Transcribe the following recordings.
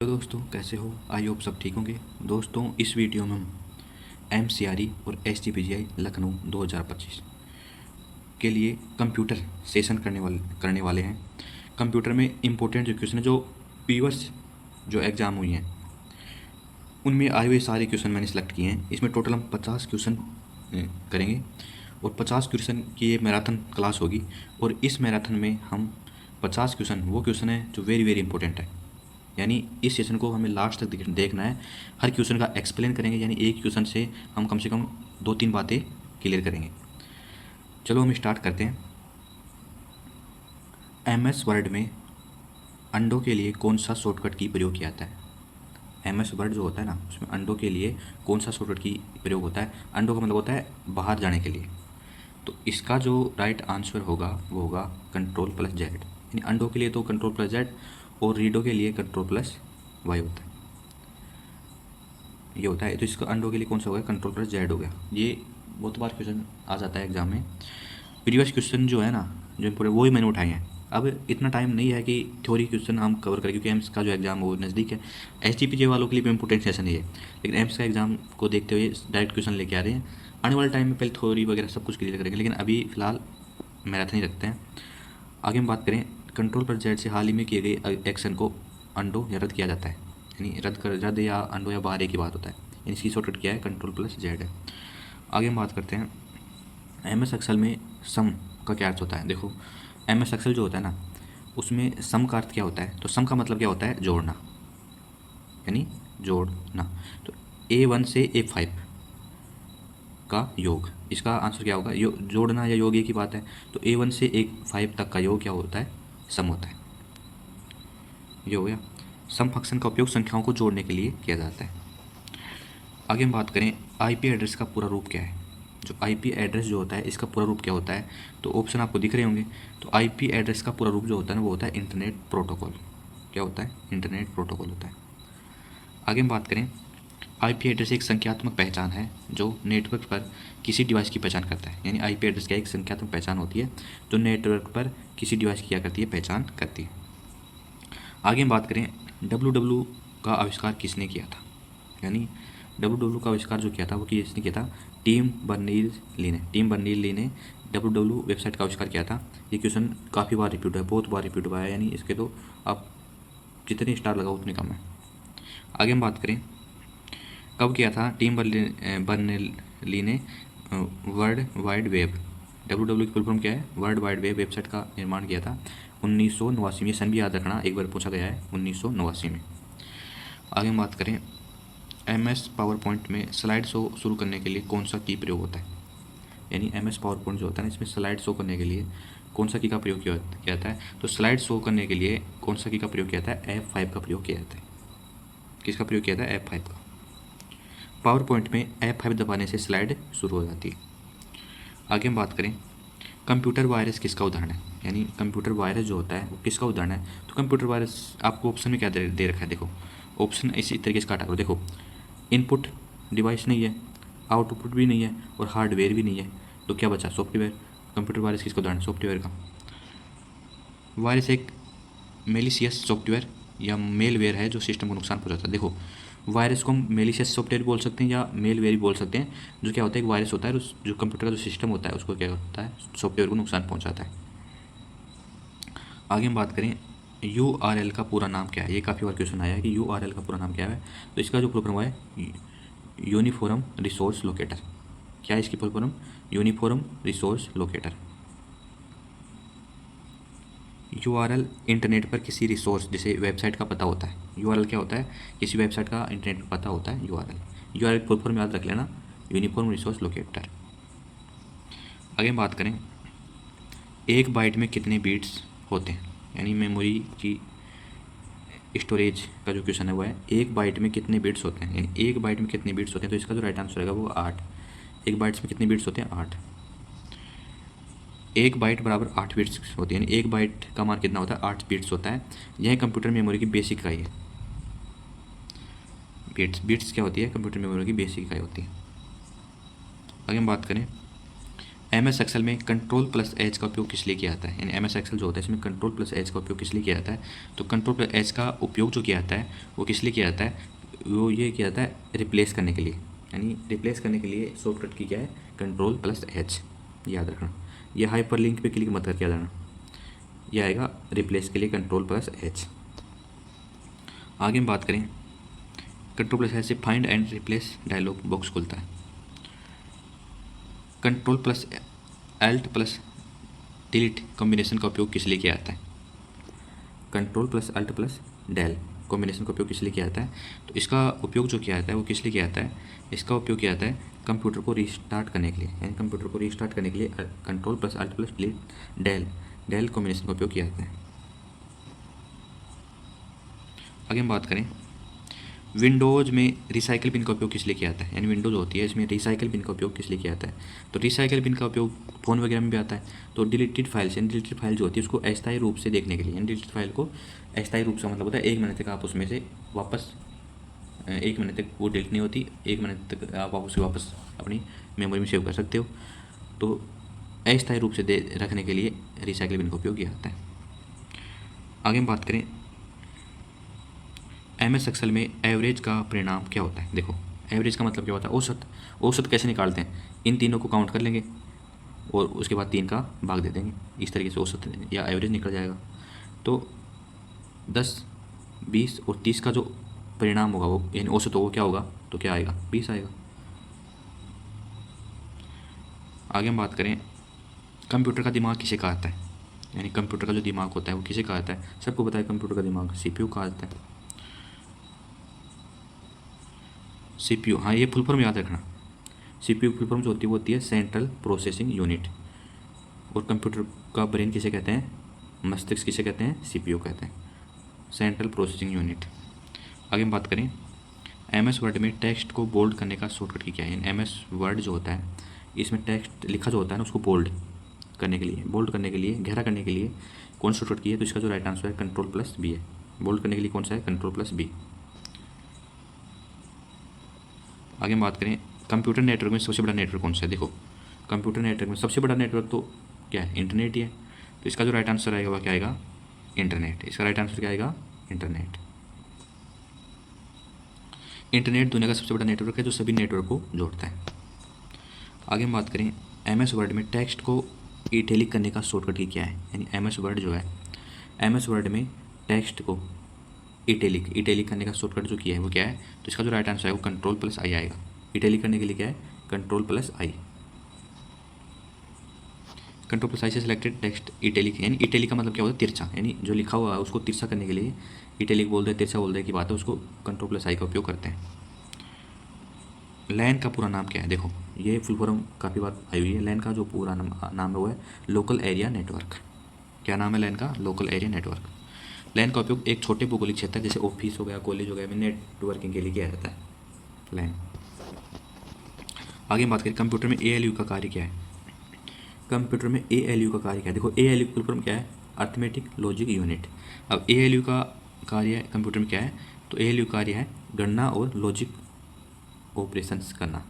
Hello दोस्तों, कैसे हो? आई होप सब ठीक होंगे। दोस्तों, इस वीडियो में हम एमसीआरई और एसजीपीजीआई लखनऊ 2025 के लिए कंप्यूटर सेशन करने वाले हैं। कंप्यूटर में इम्पोर्टेंट जो क्वेश्चन है, जो प्रीवियस जो एग्ज़ाम हुई हैं उनमें आए हुए सारे क्वेश्चन मैंने सेलेक्ट किए हैं। इसमें टोटल हम 50 क्वेश्चन करेंगे और 50 क्वेश्चन की ये मैराथन क्लास होगी। और इस मैराथन में हम 50 क्वेश्चन वो क्वेश्चन है जो वेरी वेरी इंपॉर्टेंट है, यानी इस सेशन को हमें लास्ट तक देखना है। हर क्वेश्चन का एक्सप्लेन करेंगे, यानी एक क्वेश्चन से हम कम से कम 2-3 बातें क्लियर करेंगे। चलो हम स्टार्ट करते हैं। एमएस वर्ड में अंडों के लिए कौन सा शॉर्टकट की प्रयोग किया जाता है? एमएस वर्ड जो होता है ना, उसमें अंडों के लिए कौन सा शॉर्टकट की प्रयोग होता है? अंडों का मतलब होता है बाहर जाने के लिए। तो इसका जो राइट आंसर होगा वो होगा Ctrl+Z, यानी अंडों के लिए तो Ctrl+Z और रीडो के लिए Ctrl+Y होता है, ये होता है। तो इसका अंडों के लिए कौन सा होगा? Ctrl+Z हो गया। ये बहुत बार क्वेश्चन आ जाता है एग्जाम में। प्रीवियस क्वेश्चन जो है ना, जो इम्पोर्टेंट वो ही मैंने उठाए हैं। अब इतना टाइम नहीं है कि थ्योरी क्वेश्चन हम कवर करें, क्योंकि एम्स का जो एग्ज़ाम वो नज़दीक है। एसजीपीजे वालों के लिए भी इंपॉर्टेंट सेशन है ये, लेकिन एम्स का एग्ज़ाम को देखते हुए डायरेक्ट क्वेश्चन लेके आ रहे हैं। आने वाले टाइम में पहले थ्योरी वगैरह सब कुछ क्लियर करेंगे, लेकिन अभी फ़िलहाल मैराथन ही रखते हैं। आगे हम बात करें, Ctrl+Z से हाल ही में किए गए एक्शन को अंडो या रद्द किया जाता है, यानी रद्द या अंडो या बाहर एक ही बात होता है। यानी इसकी शॉर्टकट क्या है? Ctrl+Z है। आगे हम बात करते हैं एमएस एक्सेल में सम का क्या अर्थ होता है। देखो, एमएस एक्सेल जो होता है ना, उसमें सम का अर्थ क्या होता है? तो सम का मतलब क्या होता है? जोड़ना, यानी जोड़ना। तो A1 से A5 का योग, इसका आंसर क्या होगा? जोड़ना या योग एक ही बात है। तो A1 से A5 तक का योग क्या होता है? सम होता है। ये हो गया। सम फंक्शन का उपयोग संख्याओं को जोड़ने के लिए किया जाता है। आगे हम बात करें, आईपी एड्रेस का पूरा रूप क्या है? जो आईपी एड्रेस जो होता है, इसका पूरा रूप क्या होता है? तो ऑप्शन आपको दिख रहे होंगे। तो आईपी एड्रेस का पूरा रूप जो होता है ना, वो होता है इंटरनेट प्रोटोकॉल। क्या होता है? इंटरनेट प्रोटोकॉल होता है। आगे हम बात करें, आईपी एड्रेस एक संख्यात्मक पहचान है जो नेटवर्क पर किसी डिवाइस की पहचान करता है। यानी आईपी एड्रेस क्या एक संख्यात्मक पहचान होती है जो नेटवर्क पर किसी डिवाइस की क्या करती है? पहचान करती है। आगे हम बात करें, डब्ल्यू का आविष्कार किसने किया था? यानी डब्ल्यू का आविष्कार जो किया था वो किसने किया था? टीम बर्नर्स-ली ने डब्ल्यू वेबसाइट का आविष्कार किया था। ये क्वेश्चन काफ़ी बार रिपीट हुआ है, बहुत बार रिपीट हुआ है, यानी इसके तो आप जितने स्टार लगाओ उतने कम है। आगे हम बात करें, कब किया था टीम बर्नर्स-ली ने वर्ल्ड वाइड वेब, डब्ल्यू की फुल फॉर्म क्या है? वर्ल्ड वाइड वेब वेबसाइट का निर्माण किया था 1989 में। सन भी याद रखना, एक बार पूछा गया है, 1989 में। आगे हम बात करें, एमएस पावर पॉइंट में स्लाइड शो शुरू करने के लिए कौन सा की प्रयोग होता है? यानी एमएस पावर पॉइंट जो होता है ना, इसमें स्लाइड शो करने के लिए कौन सा की का प्रयोग किया जाता है? तो स्लाइड शो करने के लिए कौन सा की का प्रयोग किया जाता है? F5 का प्रयोग किया जाता है। किसका प्रयोग किया जाता है? F5 का। पावर पॉइंट में F5 दबाने से स्लाइड शुरू हो जाती है। आगे हम बात करें, कंप्यूटर वायरस किसका उदाहरण है? यानी कंप्यूटर वायरस जो होता है वो किसका उदाहरण है? तो कंप्यूटर वायरस आपको ऑप्शन में क्या दे रखा है? देखो, ऑप्शन इसी तरीके से काटा करो। देखो, इनपुट डिवाइस नहीं है, आउटपुट भी नहीं है और हार्डवेयर भी नहीं है, तो क्या बचा? सॉफ्टवेयर। कंप्यूटर वायरस किसका उदाहरण? सॉफ्टवेयर का। वायरस एक मेलिशियस सॉफ्टवेयर या मेलवेयर है जो सिस्टम को नुकसान पहुंचाता है। देखो, वायरस को हम मेलिशियस सॉफ्टवेयर बोल सकते हैं या मेलवेयर भी बोल सकते हैं। जो क्या होता है, एक वायरस होता है जो कंप्यूटर का जो सिस्टम होता है उसको क्या होता है? सॉफ्टवेयर को नुकसान पहुंचाता है। आगे हम बात करें, URL का पूरा नाम क्या है? ये काफ़ी बार क्वेश्चन आया है कि URL का पूरा नाम क्या है। तो इसका जो फुल फॉर्म है यूनिफॉर्म रिसोर्स लोकेटर। क्या है इसकी full form? Uniform resource locator. URL internet पर किसी रिसोर्स, जैसे वेबसाइट का पता होता है। URL क्या होता है? किसी वेबसाइट का इंटरनेट पर पता होता है URL फुल फॉर्म याद रख लेना, यूनिफॉर्म रिसोर्स लोकेटर। आगे हम बात करें, एक बाइट में कितने बीट्स होते हैं? यानी मेमोरी की स्टोरेज का जो क्वेश्चन है वो है, एक बाइट में कितने बिट्स होते हैं? यानी एक बाइट में कितने बिट्स होते हैं? तो इसका जो राइट आंसर रहेगा वो 8। एक बाइट्स में कितने बिट्स होते हैं? 8। एक बाइट बराबर 8 बिट्स होती है, यानी एक बाइट का मान कितना होता है? 8 बिट्स होता है। यह कंप्यूटर मेमोरी की बेसिक इकाई है। बिट्स क्या होती है? कंप्यूटर मेमोरी की बेसिक इकाई होती है। आगे हम बात करें, एम एस एक्सेल में कंट्रोल प्लस एच का उपयोग किस लिए किया जाता है, यानी एम एस एक्सेल जो होता है इसमें कंट्रोल प्लस एच का उपयोग किस लिए किया जाता है। तो कंट्रोल प्लस एच का उपयोग जो किया जाता है वो किस लिए किया जाता है, वो ये किया जाता है रिप्लेस करने के लिए, यानी रिप्लेस करने के लिए शॉर्टकट की क्या है, कंट्रोल प्लस एच, याद रखना। ये हाइपर लिंक पे क्लिक मत करके आ जाना, यह आएगा रिप्लेस के लिए कंट्रोल प्लस एच। आगे हम बात करें, कंट्रोल प्लस एच से find and replace dialog box खुलता है। Control plus alt plus delete combination का उपयोग किस लिए किया जाता है। Control plus alt plus del combination का उपयोग किस लिए किया जाता है। तो इसका उपयोग जो किया जाता है वो किस लिए किया जाता है, इसका उपयोग किया जाता है कंप्यूटर को रीस्टार्ट करने के लिए, यानी कंप्यूटर को रीस्टार्ट करने के लिए control plus alt plus delete del combination का उपयोग किया जाता है। आगे हम बात करें, विंडोज़ में रिसाइकल पिन का उपयोग किस लिए किया जाता है, यानी विंडोज़ होती है इसमें रिसाइकल पिन का उपयोग किस लिए किया जाता है। तो रिसाइकल पिन का उपयोग फ़ोन वगैरह में भी आता है। तो डिलीटेड फाइल्स, यानी डिलीटेड फाइल जो होती है उसको अस्थायी रूप से देखने के लिए, यानी डिलीटेड फाइल को अस्थायी रूप से मतलब होता है 1 महीने तक आप उसमें से वापस 1 महीने तक वो डिलीट नहीं होती, 1 महीने तक आप उसे वापस अपनी मेमोरी में सेव कर सकते हो। तो अस्थायी रूप से रखने के लिए रिसाइकल पिन का उपयोग किया जाता है। आगे हम बात करें, एम एस एक्सेल में एवरेज का परिणाम क्या होता है। देखो एवरेज का मतलब क्या होता है, औसत। औसत कैसे निकालते हैं, इन तीनों को काउंट कर लेंगे और उसके बाद 3 का भाग दे देंगे, इस तरीके से औसत या एवरेज निकल जाएगा। तो 10, 20 और 30 का जो परिणाम होगा वो यानी औसत होगा क्या होगा, तो क्या आएगा, 20 आएगा। आगे हम बात करें, कंप्यूटर का दिमाग किसे कहा जाता है, यानी कंप्यूटर का जो दिमाग होता है वो किसे कहा जाता है। सबको पता है कंप्यूटर का दिमाग CPU कहा जाता है। CPU, हाँ ये फुल फॉर्म याद रखना। CPU फुल फॉर्म जो होती है वो होती है सेंट्रल प्रोसेसिंग यूनिट। और कंप्यूटर का ब्रेन किसे कहते हैं, मस्तिष्क किसे कहते हैं, CPU कहते हैं, सेंट्रल प्रोसेसिंग यूनिट। आगे हम बात करें, MS वर्ड में टेक्स्ट को बोल्ड करने का शॉर्टकट की क्या है। MS वर्ड जो होता है इसमें टेक्स्ट लिखा जो होता है ना उसको बोल्ड करने के लिए, गहरा करने के लिए कौन शॉर्टकट की है। तो इसका जो राइट आंसर है कंट्रोल प्लस बी है। बोल्ड करने के लिए कौन सा है, कंट्रोल प्लस बी। आगे हम बात करें, कंप्यूटर नेटवर्क में सबसे बड़ा नेटवर्क कौन सा है। देखो कंप्यूटर नेटवर्क में सबसे बड़ा नेटवर्क तो क्या है, इंटरनेट ही है। तो इसका जो राइट आंसर आएगा वह क्या आएगा, इंटरनेट। इसका राइट आंसर क्या आएगा, इंटरनेट। इंटरनेट दुनिया का सबसे बड़ा नेटवर्क है जो सभी नेटवर्क को जोड़ता है। आगे हम बात करें, MS वर्ड में टेक्स्ट को इटैलिक करने का शॉर्टकट की क्या है, यानी MS वर्ड जो है, MS वर्ड में टेक्स्ट को इटैलिक करने का शॉर्टकट जो किया है वो क्या है। तो इसका जो राइट आंसर है वो कंट्रोल प्लस आई आएगा। इटैलिक करने के लिए क्या है, कंट्रोल प्लस आई। कंट्रोल प्लस आई से सिलेक्टेड टेक्स्ट इटैलिक, यानी इटैलिक का मतलब क्या होता है, तिरछा, यानी जो लिखा हुआ है उसको तिरछा करने के लिए इटैलिक बोल दे, तिरछा बोल दे की बात है, उसको कंट्रोल प्लस आई का उपयोग करते हैं। लैन का पूरा नाम क्या है। देखो ये फुल फॉर्म काफ़ी बार आई हुई है। लैन का जो पूरा नाम है वो है लोकल एरिया नेटवर्क। क्या नाम है लैन का, लोकल एरिया नेटवर्क। लैन का उपयोग एक छोटे भौगोलिक क्षेत्र जैसे ऑफिस हो गया, कॉलेज हो गया में नेटवर्किंग के लिए किया जाता है लैन। आगे बात करें, कंप्यूटर में ALU का कार्य क्या है। कंप्यूटर में ALU का कार्य क्या है। देखो ALU फुल फॉर्म क्या है, अर्थमेटिक लॉजिक यूनिट। अब ALU का कार्य कंप्यूटर में क्या है, तो ALU कार्य है गणना और लॉजिक ऑपरेशंस करना,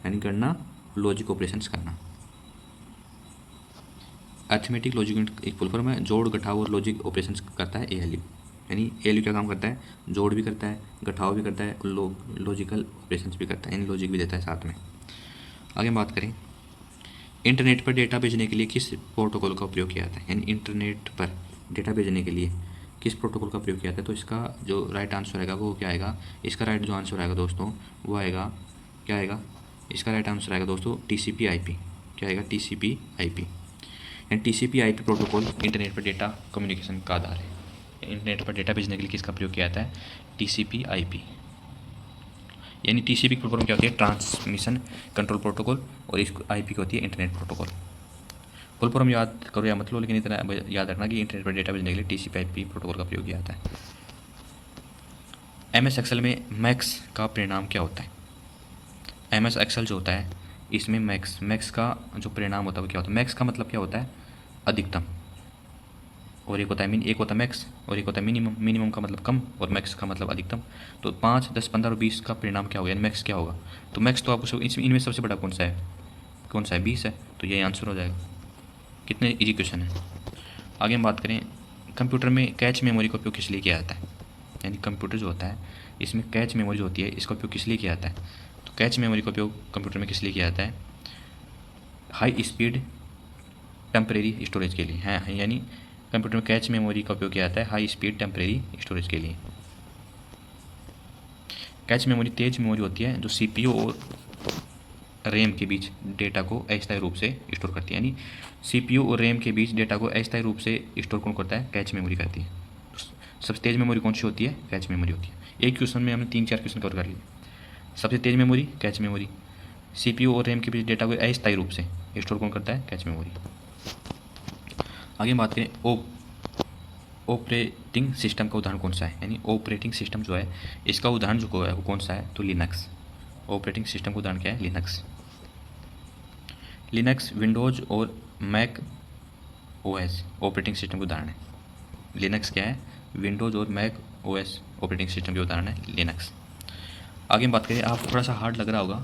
यानी गणना लॉजिक ऑपरेशंस करना। अर्थमेटिक लॉजिक यूनिट एक फुल फॉर्म है, जोड़ घटाव और लॉजिक ऑपरेशंस करता है ALU, यानी ALU क्या काम करता है, जोड़ भी करता है, घटाव भी करता है, लॉजिकल ऑपरेशंस भी करता है, यानी लॉजिक भी देता है साथ में। आगे बात करें, इंटरनेट पर डेटा भेजने के लिए किस प्रोटोकॉल का उपयोग किया जाता है, यानी इंटरनेट पर डेटा भेजने के लिए किस प्रोटोकॉल का प्रयोग किया जाता है। तो इसका जो राइट आंसर आएगा वो क्या आएगा, इसका राइट जो आंसर आएगा दोस्तों वो आएगा, क्या आएगा, इसका राइट आंसर आएगा दोस्तों TCP/IP। क्या आएगा, TCP/IP। यानी TCP/IP प्रोटोकॉल इंटरनेट पर डेटा कम्युनिकेशन का आधार है। इंटरनेट पर डेटा भेजने के लिए किसका प्रयोग किया जाता है, TCP/IP। यानी TCP की फुल फॉर्म क्या होती है, ट्रांसमिशन कंट्रोल प्रोटोकॉल, और इस IP की होती है इंटरनेट प्रोटोकॉल। फुल फॉर्म याद करो या मतलब, लेकिन इतना याद रखना कि इंटरनेट पर डेटा भेजने के लिए TCP/IP प्रोटोकॉल का प्रयोग किया जाता है। MS एक्सेल में मैक्स का परिणाम क्या होता है। MS एक्सेल जो होता है इसमें मैक्स का जो परिणाम होता है वो क्या होता है। मैक्स का मतलब क्या होता है, अधिकतम, और एक होता है एक होता है मैक्स और एक होता है मिनिमम। मिनिमम का मतलब कम और मैक्स का मतलब अधिकतम। तो 5, 10, 15 और 20 का परिणाम क्या होगा, यानी मैक्स क्या होगा। तो मैक्स तो आपको इनमें सबसे बड़ा कौन सा है, कौन सा है, 20 है, तो ये आंसर हो जाएगा। कितने इजी क्वेश्चन है। आगे हम बात करें, कंप्यूटर में कैच मेमोरी का उपयोग किस लिए किया जाता है, यानी कंप्यूटर जो होता है इसमें कैच मेमोरी जो होती है इसका उपयोग किस लिए किया जाता है। तो कैच मेमोरी का उपयोग कंप्यूटर में किस लिए किया जाता है, हाई स्पीड टेम्परेरी स्टोरेज के लिए है, यानी कंप्यूटर में कैच मेमोरी का उपयोग किया जाता है हाई स्पीड टेम्परेरी स्टोरेज के लिए। कैच मेमोरी तेज मेमोरी होती है जो सीपीयू और रैम के बीच डेटा को अस्थायी रूप से स्टोर करती है, यानी सीपीयू और रैम के बीच डेटा को अस्थायी रूप से स्टोर कौन करता है, कैच मेमोरी करती है। सबसे तेज मेमोरी कौन सी होती है, कैच मेमोरी होती है। एक क्वेश्चन में हमने 3-4 क्वेश्चन कवर कर लिए। सबसे तेज मेमोरी कैच मेमोरी, सीपीयू और रैम के बीच डेटा को अस्थायी रूप से स्टोर कौन करता है, कैच मेमोरी। आगे बात करें, ऑपरेटिंग सिस्टम का उदाहरण कौन सा है, यानी ऑपरेटिंग सिस्टम जो है इसका उदाहरण जो है वो कौन सा है, तो लिनक्स। ऑपरेटिंग सिस्टम का उदाहरण क्या है, लिनक्स। लिनक्स विंडोज़ और मैक ओएस ऑपरेटिंग सिस्टम के उदाहरण है। लिनक्स क्या है, विंडोज़ और मैक ओएस ऑपरेटिंग सिस्टम के उदाहरण है लिनक्स। आगे हम बात करें, आपको थोड़ा सा हार्ड लग रहा होगा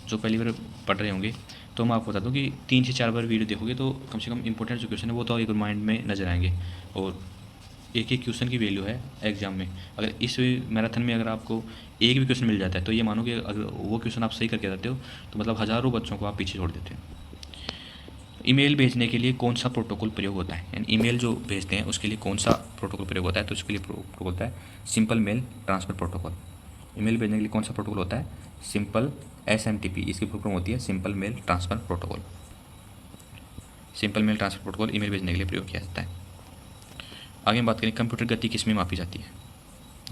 जो पहली बार पढ़ रहे होंगे, तो मैं आपको बता दूं कि 3 से 4 बार वीडियो देखोगे तो कम से कम इंपॉर्टेंट जो क्वेश्चन है वो तो एक माइंड में नजर आएंगे। और एक एक क्वेश्चन की वैल्यू है एग्जाम में। अगर इस मैराथन में अगर आपको एक भी क्वेश्चन मिल जाता है तो ये मानो कि अगर वो क्वेश्चन आप सही करके जाते हो तो मतलब हज़ारों बच्चों को आप पीछे छोड़ देते हो। ईमेल भेजने के लिए कौन सा प्रोटोकॉल प्रयोग होता है, यानी ईमेल जो भेजते हैं उसके लिए कौन सा प्रोटोकॉल प्रयोग होता है, तो उसके लिए प्रोटोकॉल होता है simple mail transfer protocol. Email भेजने के लिए कौन सा प्रोटोकॉल होता है, सिंपल SMTP, इसकी फुल फॉर्म होती है simple mail transfer protocol. Simple mail transfer protocol email भेजने के लिए प्रयोग किया जाता है। आगे हम बात करें, कंप्यूटर गति किस में मापी जाती है,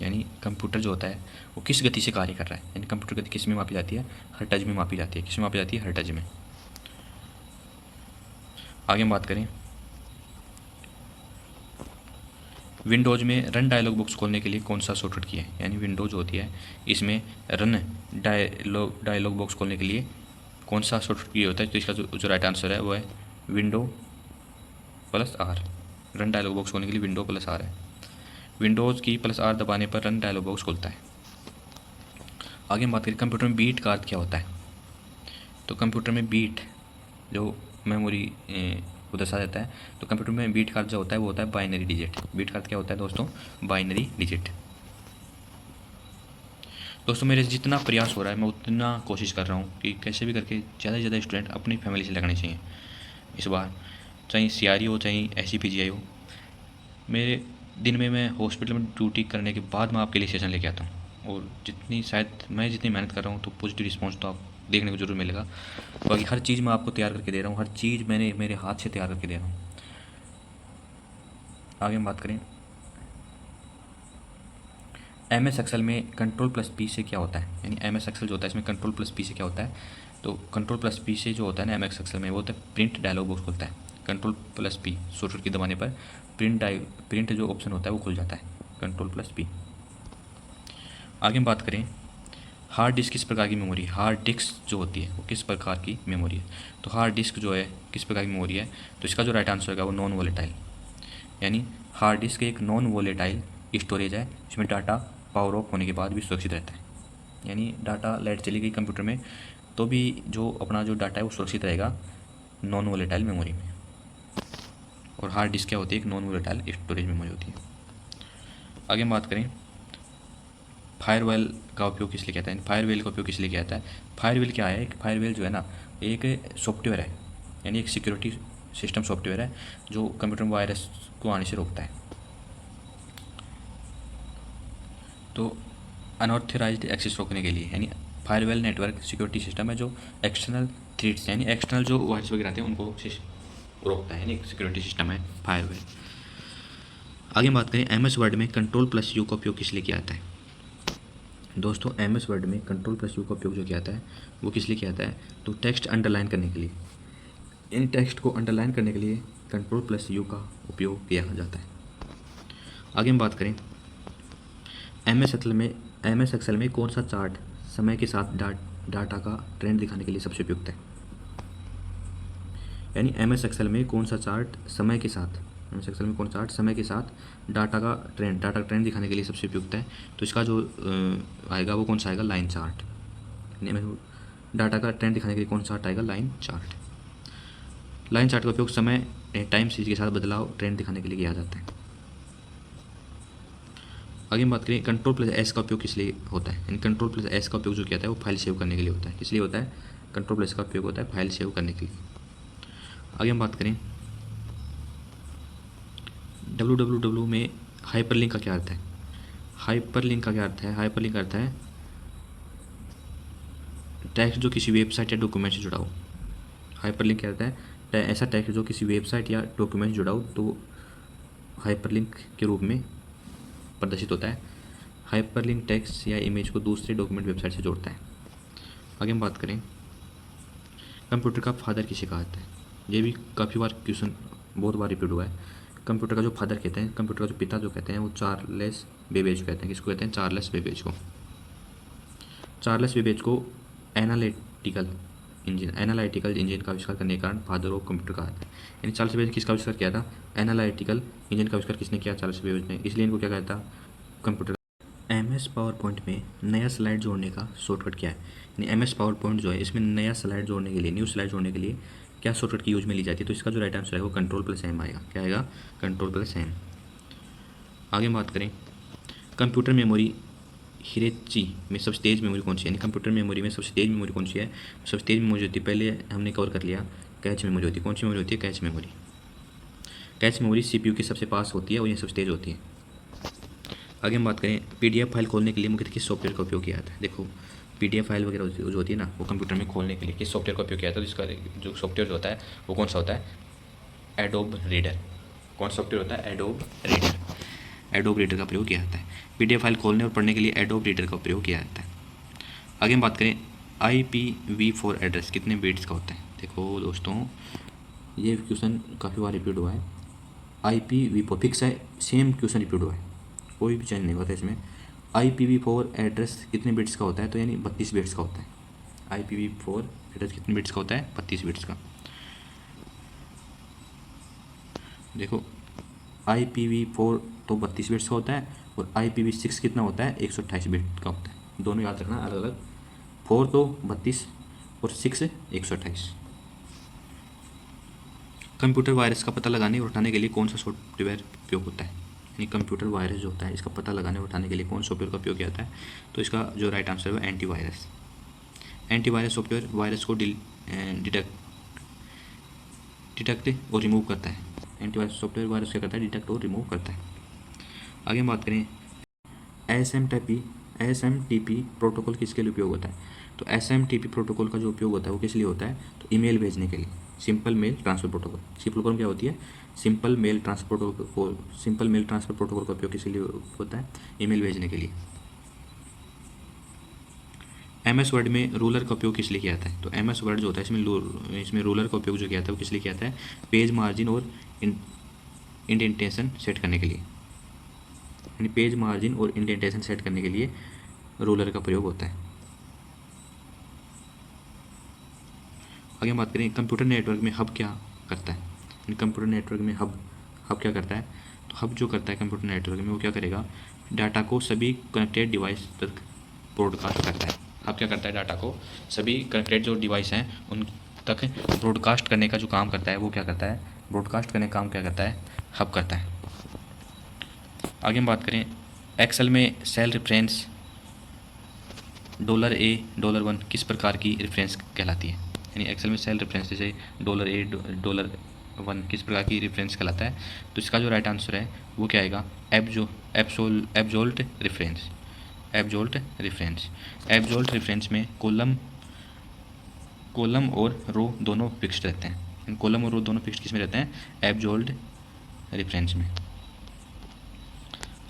यानी कंप्यूटर जो होता है वो किस गति से कार्य कर रहा है, यानी कंप्यूटर गति किस में मापी जाती है, हर्ट्ज में मापी जाती है। किस में मापी जाती है, हर्ट्ज में। आगे हम बात करें, विंडोज़ में रन डायलॉग बॉक्स खोलने के लिए कौन सा शॉर्टकट की है, यानी विंडोज़ होती है इसमें रन डायलॉग बॉक्स खोलने के लिए कौन सा शॉर्टकट की होता है, तो इसका जो राइट आंसर है वो है window plus R. Run dialog box खोलने के लिए विंडो प्लस आर है। विंडोज़ की प्लस आर दबाने पर रन डायलॉग बॉक्स खुलता है। आगे हम बात करें, कंप्यूटर में बीट का अर्थ क्या होता है, तो कंप्यूटर में बीट जो मेमोरी को दर्शा देता है, तो कंप्यूटर में बीट का अर्थ जो होता है वो होता है बाइनरी डिजिट। बीट का अर्थ क्या होता है दोस्तों, बाइनरी डिजिट। दोस्तों मेरे जितना प्रयास हो रहा है मैं उतना कोशिश कर रहा हूँ कि कैसे भी करके ज़्यादा से ज़्यादा स्टूडेंट अपनी फैमिली से लगाने चाहिए इस बार, चाहे CRE हो चाहे SCPGI हो। मेरे दिन में मैं हॉस्पिटल में ड्यूटी करने के बाद मैं आपके लिए सेशन लेके आता हूँ, और जितनी मेहनत कर रहा हूँ तो पॉजिटिव रिस्पॉन्स तो आप देखने को जरूर मिलेगा। बाकी हर चीज़ मैं आपको तैयार करके दे रहा हूँ, हर चीज़ मैंने मेरे हाथ से तैयार करके दे रहा हूँ। आगे हम बात करें, MS एक्सेल में Ctrl+P से क्या होता है, यानी MS एक्सेल जो होता है इसमें Ctrl+P से क्या होता है, तो Ctrl+P से जो होता है ना MS एक्सेल में वो होता है प्रिंट डायलॉग बॉक्स खुलता है। Ctrl+P शॉर्टकट की दबाने पर प्रिंट जो ऑप्शन होता है वो खुल जाता है, Ctrl+P। आगे हम बात करें, हार्ड डिस्क किस प्रकार की मेमोरी, हार्ड डिस्क जो होती है वो किस प्रकार की मेमोरी है, तो हार्ड डिस्क जो है किस प्रकार की मेमोरी है, तो इसका जो राइट आंसर होगा वो नॉन वोलेटाइल, यानी हार्ड डिस्क एक नॉन वोलेटाइल स्टोरेज है जिसमें डाटा पावर ऑफ होने के बाद भी सुरक्षित रहता है, यानी डाटा लाइट चली गई कंप्यूटर में तो भी जो अपना जो डाटा है वो सुरक्षित रहेगा नॉन वोलेटाइल मेमोरी में। और हार्ड डिस्क क्या होती है, एक नॉन वोलेटाइल स्टोरेज मेमोरी होती है। आगे हम बात करें, फायरवेल का उपयोग किस लिए किया जाता है, फायरवेल का उपयोग किस लिए किया जाता है। फायरवेल क्या है, एक फायरवेल जो है ना एक सॉफ्टवेयर है, यानी एक सिक्योरिटी सिस्टम सॉफ्टवेयर है जो कंप्यूटर में वायरस को आने से रोकता है। तो अनऑथराइज्ड एक्सेस रोकने के लिए, यानी फायरवेल नेटवर्क सिक्योरिटी सिस्टम है जो एक्सटर्नल थ्रेट्स यानी एक्सटर्नल जो वायरस वगैरह आते हैं उनको रोकता है, यानी एक सिक्योरिटी सिस्टम है फायरवेल। आगे बात करें, MS वर्ड में Ctrl+U का उपयोग किस लिए किया जाता है। दोस्तों MS वर्ड में Ctrl+U का उपयोग जो किया जाता है वो किस लिए किया जाता है, तो टेक्स्ट अंडरलाइन करने के लिए, इन टेक्स्ट को अंडरलाइन करने के लिए Ctrl+U का उपयोग किया जाता है। आगे हम बात करें, MS एक्सेल में कौन सा चार्ट समय के साथ डाटा का ट्रेंड दिखाने के लिए सबसे उपयुक्त है, यानी MS एक्सेल में कौन सा चार्ट समय के साथ डाटा का ट्रेंड दिखाने के लिए सबसे उपयुक्त है, तो इसका जो आएगा वो कौन सा आएगा, लाइन चार्ट। डाटा का ट्रेंड दिखाने के लिए कौन सा आएगा, लाइन चार्ट। लाइन चार्ट का उपयोग समय टाइम सीरीज के साथ बदलाव ट्रेंड दिखाने के लिए किया जाता है। आगे हम बात करें कंट्रोल प्लस एस का उपयोग किस लिए होता है, यानी कंट्रोल प्लस एस का उपयोग जो किया जाता है वो फाइल सेव करने के लिए होता है। किस लिए होता है, कंट्रोल प्लस का उपयोग होता है फाइल सेव करने के लिए। आगे हम बात करें www में हाइपरलिंक का क्या अर्थ है। हाइपरलिंक का क्या अर्थ है, हाइपरलिंक का अर्थ है टेक्स्ट जो किसी वेबसाइट या डॉक्यूमेंट से जुड़ा हो। हाइपरलिंक क्या होता है, ऐसा टेक्स्ट जो किसी वेबसाइट या डॉक्यूमेंट से जुड़ा हो तो हाइपरलिंक के रूप में प्रदर्शित होता है। हाइपरलिंक टेक्स्ट या इमेज को दूसरे डॉक्यूमेंट वेबसाइट से जोड़ता है। आगे हम बात करें कंप्यूटर का फादर किसे कहा जाता है। ये भी काफ़ी बार क्वेश्चन बहुत बार रिपीट हुआ है। कंप्यूटर का जो फादर कहते हैं, कंप्यूटर का जो पिता जो कहते हैं वो चार्ल्स बेबेज कहते हैं। किसको कहते हैं, चार्ल्स बेबेज को। चार्ल्स बेबेज को एनालिटिकल इंजन का आविष्कार करने के कारण फादर ऑफ कंप्यूटर कहा जाता है। यानी चार्ल्स बेबेज किसका आविष्कार किया था, एनालिटिकल इंजन का आविष्कार किसने किया, चार्ल्स बेबेज ने, इसलिए इनको क्या कहता था, कंप्यूटर। MS पावर पॉइंट में नया स्लाइड जोड़ने का शॉर्टकट क्या है, यानी MS पावर पॉइंट जो है इसमें नया स्लाइड जोड़ने के लिए, न्यू स्लाइड जोड़ने के लिए क्या शॉर्टकट की यूज में ली जाती है, तो इसका जो राइट आंसर है वो कंट्रोल+M आएगा। क्या आएगा, कंट्रोल+M। आगे हम बात करें कंप्यूटर मेमोरी हिरेची में सबसे तेज़ मेमोरी कौन सी है, यानी कंप्यूटर मेमोरी में सबसे तेज़ मेमोरी कौन सी है। सबसे तेज़ मेमोरी होती है, पहले हमने कवर कर लिया, कैच मेमोरी होती है। कौन सी मेमोरी होती है, cache memory. Cache memory CPU के सबसे पास होती है और ये सबसे तेज़ होती है। आगे हम बात करें PDF फाइल खोलने के लिए मुख्यतः किस सॉफ्टवेयर का उपयोग किया जाता है। देखो PDF फाइल वगैरह जो होती है ना, वो कंप्यूटर में खोलने के लिए किस सॉफ्टवेयर का उपयोग किया जाता है, तो इसका जो सॉफ्टवेयर होता है वो कौन सा होता है, एडोब रीडर। कौन सा सॉफ्टवेयर होता है, एडोब रीडर। एडोब रीडर का प्रयोग किया जाता है। PDF फाइल खोलने और पढ़ने के लिए एडोब रीडर का प्रयोग किया जाता है। आगे हम बात करें IPv4 एड्रेस कितने बिट्स का होता है। देखो दोस्तों ये क्वेश्चन काफ़ी बार रिपीट हुआ है। IPv4 फिक्स है, सेम क्वेश्चन रिपीट हुआ है, कोई भी चेंज नहीं होता इसमें। IPv4 एड्रेस कितने बिट्स का होता है, तो यानी 32 बिट्स का होता है। IPv4 एड्रेस कितने बिट्स का होता है, 32 बिट्स का। देखो IPv4 तो 32 बिट्स का होता है और IPv6 कितना होता है, 128 बिट का होता है। दोनों याद रखना अलग अलग, 4 तो 32 और 6 128। कंप्यूटर वायरस का पता लगाने और उठाने के लिए कौन सा सॉफ्टवेयर उपयोग होता है, यानी कंप्यूटर वायरस जो होता है इसका पता लगाने और उठाने के लिए कौन सॉफ्टवेयर का उपयोग किया जाता है, तो इसका जो राइट आंसर है एंटीवायरस। एंटीवायरस सॉफ्टवेयर वायरस को डिटेक्ट और रिमूव करता है। एंटीवायरस सॉफ्टवेयर वायरस क्या करता है, डिटेक्ट और रिमूव करता है। आगे हम बात करें SMTP प्रोटोकॉल किसके लिए उपयोग होता है, तो SMTP प्रोटोकॉल का जो उपयोग होता है वो किस लिए होता है, तो ईमेल भेजने के लिए, सिंपल मेल ट्रांसफर प्रोटोकॉल। इसकी फुल फॉर्म क्या होती है, सिंपल मेल ट्रांसफर प्रोटोकॉल का उपयोग किस लिए होता है, ईमेल भेजने के लिए। MS वर्ड में रूलर का उपयोग किस लिए किया जाता है, तो MS वर्ड जो होता है इसमें रूलर का उपयोग जो किया जाता है वो किस लिए किया जाता है, पेज मार्जिन और इंडेंटेशन सेट करने के लिए, यानी पेज मार्जिन और इंडेंटेशन सेट करने के लिए रूलर का प्रयोग होता है। आगे हम बात करें कंप्यूटर नेटवर्क में हब क्या करता है, यानी कंप्यूटर नेटवर्क में हब क्या करता है, तो हब जो करता है कंप्यूटर नेटवर्क में वो क्या करेगा, डाटा को सभी कनेक्टेड डिवाइस तक ब्रॉडकास्ट करता है। हब क्या करता है, डाटा को सभी कनेक्टेड जो डिवाइस हैं उन तक ब्रॉडकास्ट करने का जो काम करता है वो क्या करता है, ब्रॉडकास्ट करने का काम क्या करता है, हब करता है। आगे हम बात करें एक्सेल में सेल रेफरेंस $A $1 किस प्रकार की रेफरेंस कहलाती है, यानी एक्सेल में सेल रेफरेंस जैसे $A $1 किस प्रकार की रेफरेंस कहलाता है, तो इसका जो राइट आंसर है वो क्या आएगा, एब्जोल्ट रेफरेंस। एब्जोल्ट रेफरेंस में कॉलम और रो दोनों फिक्स्ड रहते हैं। कॉलम और रो दोनों फिक्स्ड किस में रहते हैं, एब्जोल्ट रेफरेंस में।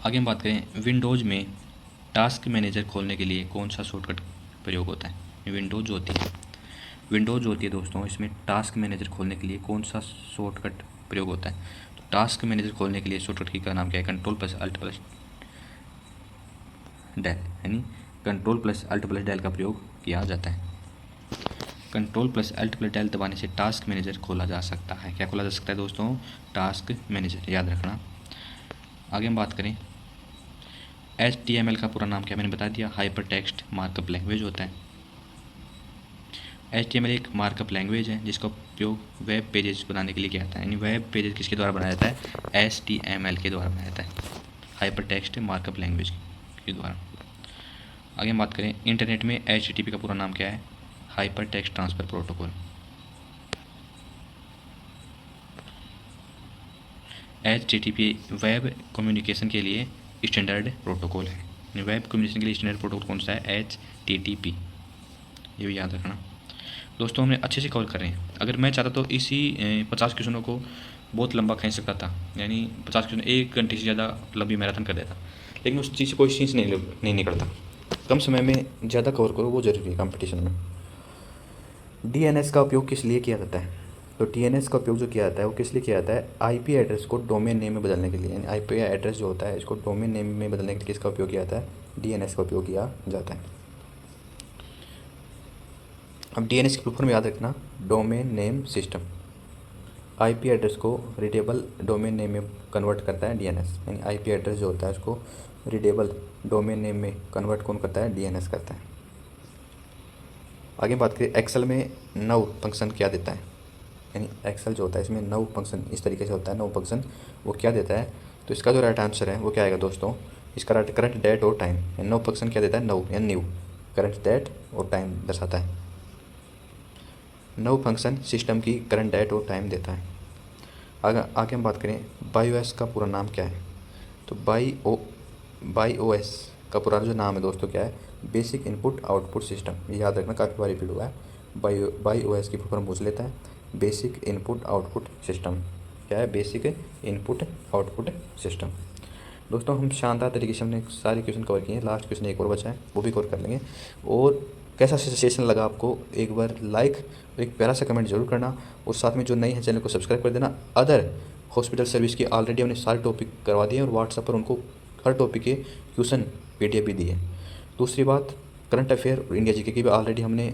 आगे हम बात करें विंडोज़ में टास्क मैनेजर खोलने के लिए कौन सा शॉर्टकट प्रयोग होता है। विंडोज़ जो होती है दोस्तों, इसमें टास्क मैनेजर खोलने के लिए कौन सा शॉर्टकट प्रयोग होता है, तो टास्क मैनेजर खोलने के लिए शॉर्टकट की का नाम क्या है, कंट्रोल+Alt+del, यानी कंट्रोल+Alt+del का प्रयोग किया जाता है। कंट्रोल+Alt+del दबाने से टास्क मैनेजर खोला जा सकता है। क्या खोला जा सकता है दोस्तों, टास्क मैनेजर, याद रखना। आगे हम बात करें HTML का पूरा नाम क्या, मैंने बता दिया, हाइपर टेक्स्ट मार्कअप लैंग्वेज होता है। HTML एक मार्कअप लैंग्वेज है जिसका उपयोग वेब पेजेस बनाने के लिए किया जाता है। यानी वेब पेजेस किसके द्वारा बनाया जाता है? HTML के द्वारा बनाया जाता है, हाइपर टेक्स्ट मार्कअप लैंग्वेज के द्वारा। आगे हम बात करें इंटरनेट में HTTP का पूरा नाम क्या है? Hyper text transfer protocol. HTTP web communication के लिए स्टैंडर्ड प्रोटोकॉल है। वेब कम्युनिकेशन के लिए स्टैंडर्ड प्रोटोकॉल कौन सा है? HTTP, ये भी याद रखना। दोस्तों हमने अच्छे से कवर कर रहे हैं। अगर मैं चाहता तो इसी 50 क्वेश्चनों को बहुत लंबा खींच सकता था, यानी 50 क्वेश्चन 1 घंटे से ज़्यादा लंबी मैराथन कर देता, लेकिन उस चीज़ से कोई चीज़ नहीं निकलता। कम समय में ज़्यादा कवर करो, वो ज़रूरी है कंपटीशन में। DNS का उपयोग किस लिए किया जाता है? तो DNS का उपयोग जो किया जाता है वो किस लिए किया जाता है? IP एड्रेस को डोमेन नेम में बदलने के लिए। यानी IP एड्रेस जो होता है इसको डोमेन नेम में बदलने के लिए किसका उपयोग किया जाता है? DNS का उपयोग किया जाता है। अब DNS की फुल फॉर्म याद रखना, domain name system. IP address को रीडेबल डोमेन नेम में कन्वर्ट करता है DNS। यानी IP एड्रेस जो होता है उसको रीडेबल डोमेन नेम में कन्वर्ट कौन करता है? DNS करता है। आगे बात करें एक्सेल में नव फंक्शन क्या देता है? यानी एक्सेल जो होता है इसमें नव फंक्शन इस तरीके से होता है। नव फंक्शन वो क्या देता है? तो इसका जो राइट आंसर है वो क्या आएगा दोस्तों? इसका करंट डेट और टाइम। नव फंक्शन क्या देता है? नव या न्यू, करंट डेट और टाइम दर्शाता है। नव फंक्शन सिस्टम की करंट डेट और टाइम देता है। आगे हम बात करें BIOS का पूरा नाम क्या है? तो BIOS का पूरा जो नाम है दोस्तों क्या है? Basic input output system. ये याद रखना, काफ़ी बार रिपीट हुआ है। BIOS की फुल फॉर्म पूछ लेता है, बेसिक इनपुट आउटपुट सिस्टम। क्या है? Basic input output system. दोस्तों हम शानदार तरीके से हमने सारे क्वेश्चन कवर किए हैं। लास्ट क्वेश्चन एक और बचा है, वो भी कवर कर लेंगे। और कैसा सेशन लगा आपको, एक बार लाइक और एक प्यारा सा कमेंट जरूर करना। और साथ में जो नई है चैनल को सब्सक्राइब कर देना। अदर हॉस्पिटल सर्विस की ऑलरेडी हमने सारे टॉपिक करवा दिए और व्हाट्सएप पर उनको हर टॉपिक के क्वेश्चन PDF भी दिए। दूसरी बात, करंट अफेयर और इंडिया GK की भी ऑलरेडी हमने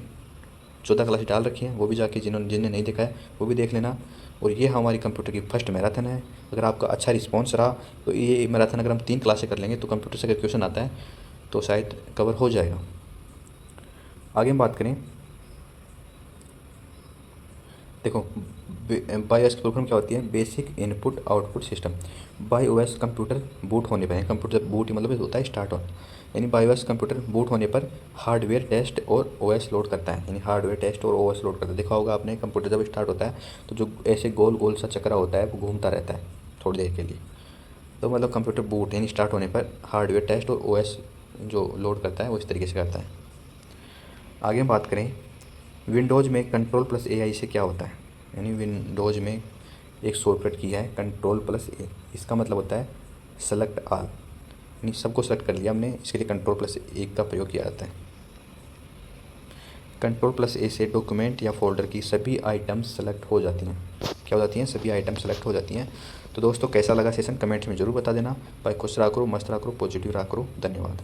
14 क्लासेस डाल रखी हैं, वो भी जाके जिन्हें नहीं देखा है वो भी देख लेना। और ये हमारी कंप्यूटर की फर्स्ट मैराथन है। अगर आपका अच्छा रिस्पॉन्स रहा तो ये मैराथन अगर हम 3 क्लासें कर लेंगे तो कंप्यूटर से अगर क्वेश्चन आता है तो शायद कवर हो जाएगा। आगे हम बात करें, देखो BIOS की फुल फॉर्म क्या होती है? Basic input output system. BIOS computer boot होने पर, कंप्यूटर बूट मतलब होता है स्टार्ट ऑन। यानी BIOS कंप्यूटर बूट होने पर हार्डवेयर टेस्ट और OS लोड करता है। यानी हार्डवेयर टेस्ट और OS लोड करता है। देखा होगा आपने, कंप्यूटर जब स्टार्ट होता है तो जो ऐसे गोल गोल सा चक्रा होता है वो घूमता रहता है थोड़ी देर के लिए। तो मतलब कंप्यूटर बूट यानी स्टार्ट होने पर हार्डवेयर टेस्ट और OS जो लोड करता है वो इस तरीके से करता है। आगे हम बात करें विंडोज़ में Ctrl+AI से क्या होता है? यानी विंडोज़ में एक शॉर्टकट की है Ctrl+A। इसका मतलब होता है सेलेक्ट ऑल, यानी सबको सेलेक्ट कर लिया हमने, इसके लिए Ctrl+A का प्रयोग किया जाता है। Ctrl+A से डॉक्यूमेंट या फोल्डर की सभी आइटम्स सेलेक्ट हो जाती हैं। क्या हो जाती हैं? सभी आइटम सेलेक्ट हो जाती हैं। तो दोस्तों कैसा लगा सेशन कमेंट्स में ज़रूर बता देना। भाई खुश रहा करो, मस्त रहा करो, पॉजिटिव रहा करो। धन्यवाद।